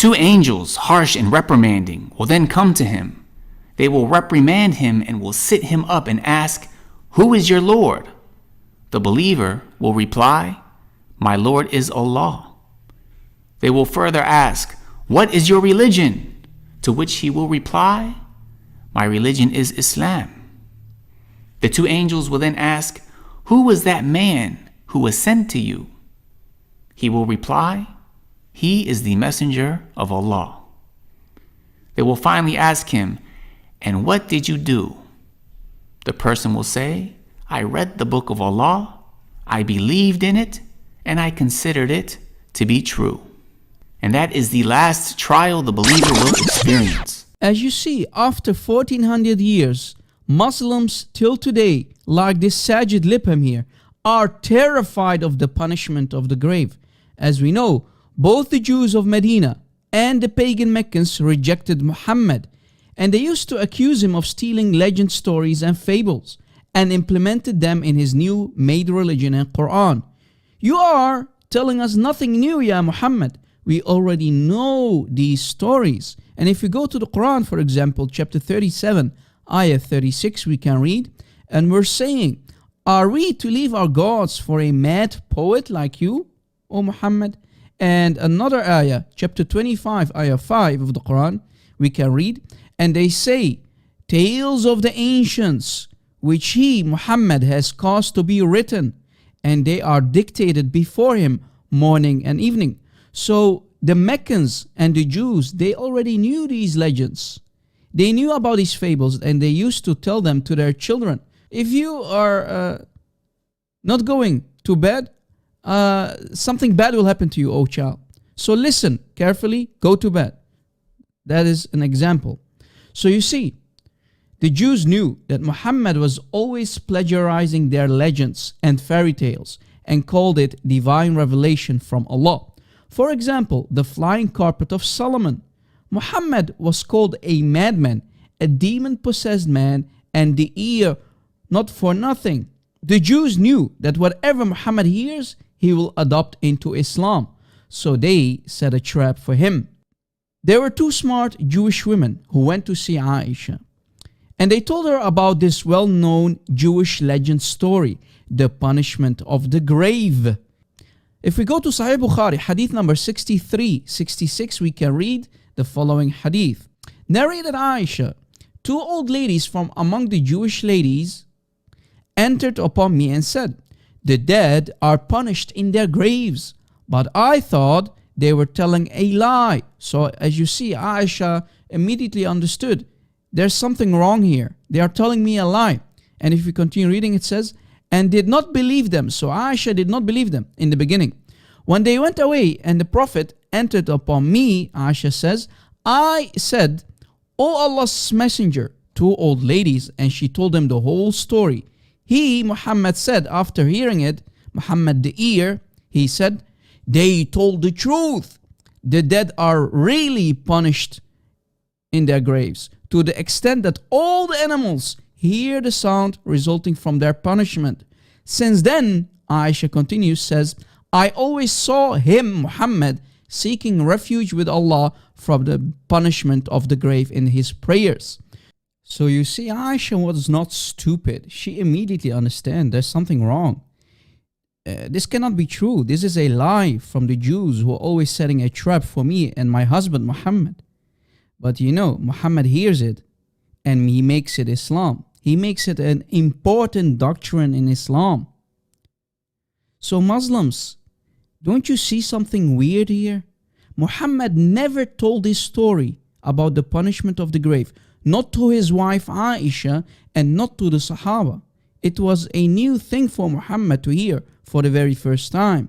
2 angels, harsh and reprimanding, will then come to him. They will reprimand him and will sit him up and ask, "Who is your Lord?" The believer will reply, "My Lord is Allah." They will further ask, "What is your religion?" To which he will reply, "My religion is Islam." The 2 angels will then ask, "Who was that man who was sent to you?" He will reply, "He is the messenger of Allah." They will finally ask him, "And what did you do?" The person will say, "I read the book of Allah, I believed in it, and I considered it to be true." And that is the last trial the believer will experience. As you see, after 1400 years, Muslims till today, like this Saajid Lipham here, are terrified of the punishment of the grave. As we know, both the Jews of Medina and the pagan Meccans rejected Muhammad, and they used to accuse him of stealing legend stories and fables and implemented them in his new made religion and Quran. You are telling us nothing new, Ya Muhammad. We already know these stories. And if you go to the Quran, for example, chapter 37, ayah 36, we can read, and we're saying, "Are we to leave our gods for a mad poet like you, O Muhammad?" And another ayah, chapter 25, ayah 5 of the Quran, we can read, and they say, "Tales of the ancients, which he, Muhammad, has caused to be written, and they are dictated before him morning and evening." So the Meccans and the Jews, they already knew these legends. They knew about these fables, and they used to tell them to their children. If you are not going to bed, something bad will happen to you, O child. So listen carefully, go to bed. That is an example. So you see, the Jews knew that Muhammad was always plagiarizing their legends and fairy tales and called it divine revelation from Allah. For example, the flying carpet of Solomon. Muhammad was called a madman, a demon-possessed man, and the ear not for nothing. The Jews knew that whatever Muhammad hears, he will adopt into Islam. So they set a trap for him. There were 2 smart Jewish women who went to see Aisha, and they told her about this well-known Jewish legend story, the punishment of the grave. If we go to Sahih Bukhari, hadith number 6366, we can read the following hadith. Narrated Aisha, 2 old ladies from among the Jewish ladies entered upon me and said, "The dead are punished in their graves, but I thought they were telling a lie." So as you see, Aisha immediately understood, there's something wrong here. They are telling me a lie. And if we continue reading, it says, "And did not believe them." So Aisha did not believe them in the beginning. When they went away and the Prophet entered upon me, Aisha says, I said, "O Allah's messenger," 2 old ladies, and she told them the whole story. He, Muhammad, said after hearing it, Muhammad the ear, he said, "They told the truth. The dead are really punished in their graves, to the extent that all the animals hear the sound resulting from their punishment. Since then," Aisha continues, says, "I always saw him, Muhammad, seeking refuge with Allah from the punishment of the grave in his prayers." So you see, Aisha was not stupid. She immediately understands there's something wrong. This cannot be true. This is a lie from the Jews who are always setting a trap for me and my husband Muhammad. But you know, Muhammad hears it and he makes it Islam. He makes it an important doctrine in Islam. So Muslims, don't you see something weird here? Muhammad never told this story about the punishment of the grave, not to his wife Aisha and not to the Sahaba. It was a new thing for Muhammad to hear for the very first time,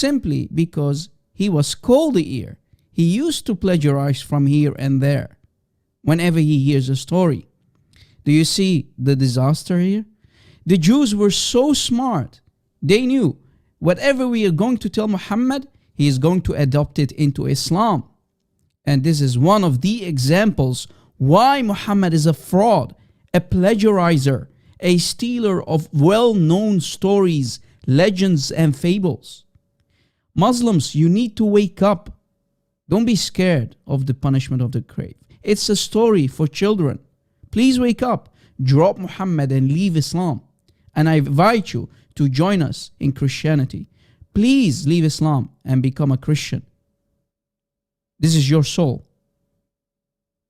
simply because he was called the ear. He used to plagiarize from here and there whenever he hears a story. Do you see the disaster here? The Jews were so smart. They knew whatever we are going to tell Muhammad, he is going to adopt it into Islam. And this is one of the examples why Muhammad is a fraud, a plagiarizer, a stealer of well-known stories, legends, and fables. Muslims, you need to wake up. Don't be scared of the punishment of the grave. It's a story for children. Please wake up, drop Muhammad and leave Islam. And I invite you to join us in Christianity. Please leave Islam and become a Christian. This is your soul.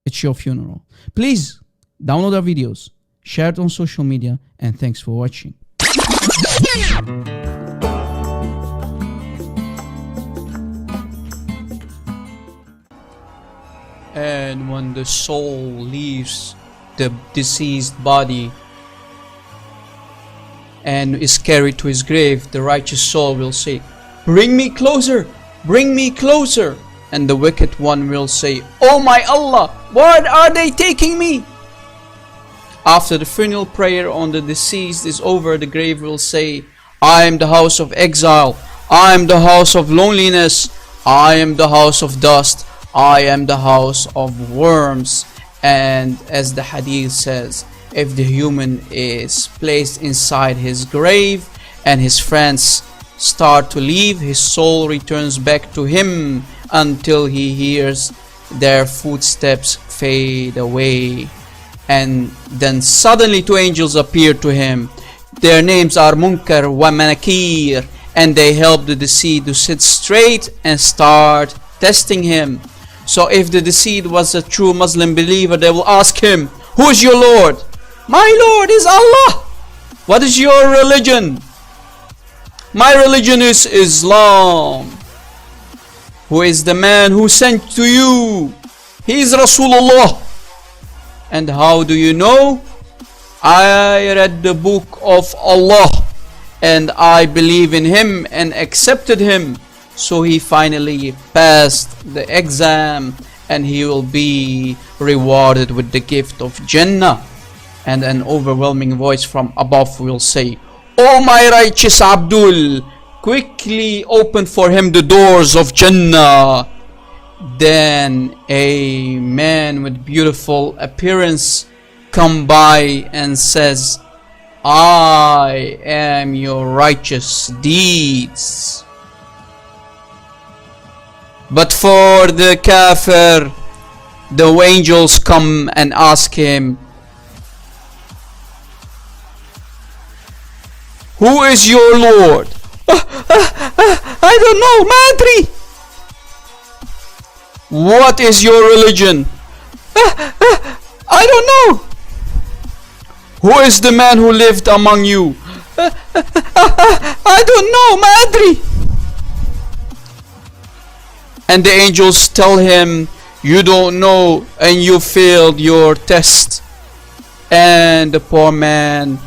It's your funeral. Please download our videos, share it on social media, and thanks for watching. And when the soul leaves the deceased body and is carried to his grave, the righteous soul will say, "Bring me closer, bring me closer." And the wicked one will say, "Oh my Allah, where are they taking me?" After the funeral prayer on the deceased is over, the grave will say, "I am the house of exile, I am the house of loneliness, I am the house of dust, I am the house of worms." And as the hadith says, if the human is placed inside his grave and his friends start to leave, his soul returns back to him until he hears their footsteps fade away. And then suddenly two angels appear to him. Their names are Munkar wa Manakir, and they help the deceased to sit straight and start testing him. So if the deceased was a true Muslim believer, they will ask him, "Who is your Lord?" "My Lord is Allah." "What is your religion?" "My religion is Islam." "Who is the man who sent to you?" "He is Rasulullah." "And how do you know?" "I read the book of Allah and I believe in him and accepted him." So he finally passed the exam and he will be rewarded with the gift of Jannah. And an overwhelming voice from above will say, "Oh my righteous Abdul, quickly open for him the doors of Jannah." Then a man with beautiful appearance come by and says, "I am your righteous deeds." But for the kafir, the angels come and ask him, "Who is your Lord?" "I don't know, Madri." "What is your religion?" "I don't know." "Who is the man who lived among you?" "I don't know, Madri." And the angels tell him, "You don't know and you failed your test." And the poor man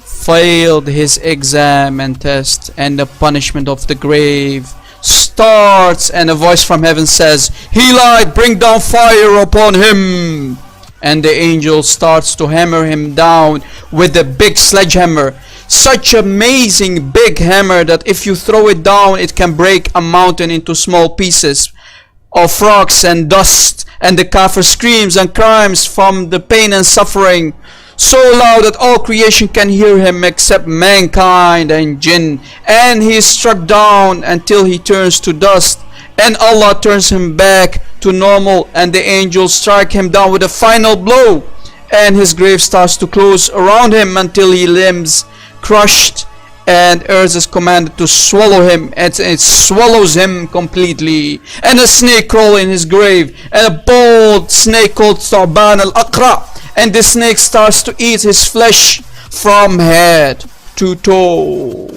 failed his exam and test, and the punishment of the grave starts, and a voice from heaven says, "He lied, bring down fire upon him." And the angel starts to hammer him down with a big sledgehammer, such amazing big hammer that if you throw it down it can break a mountain into small pieces of rocks and dust. And the kafir screams and cries from the pain and suffering so loud that all creation can hear him except mankind and jinn, and he is struck down until he turns to dust, and Allah turns him back to normal, and the angels strike him down with a final blow, and his grave starts to close around him until he limbs crushed, and earth is commanded to swallow him, and it swallows him completely, and a snake crawls in his grave, and a bold snake called Tha'ban al-Aqra, and the snake starts to eat his flesh from head to toe.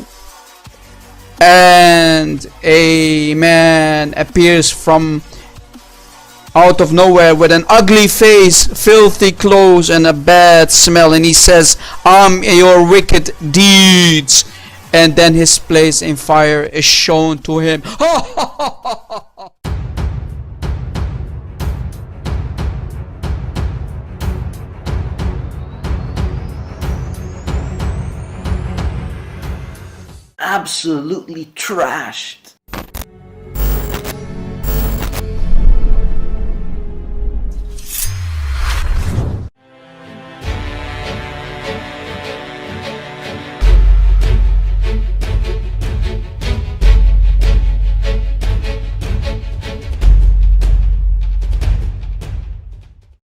And a man appears from out of nowhere with an ugly face, filthy clothes, and a bad smell, and he says, "I'm your wicked deeds." And then his place in fire is shown to him. Absolutely trashed.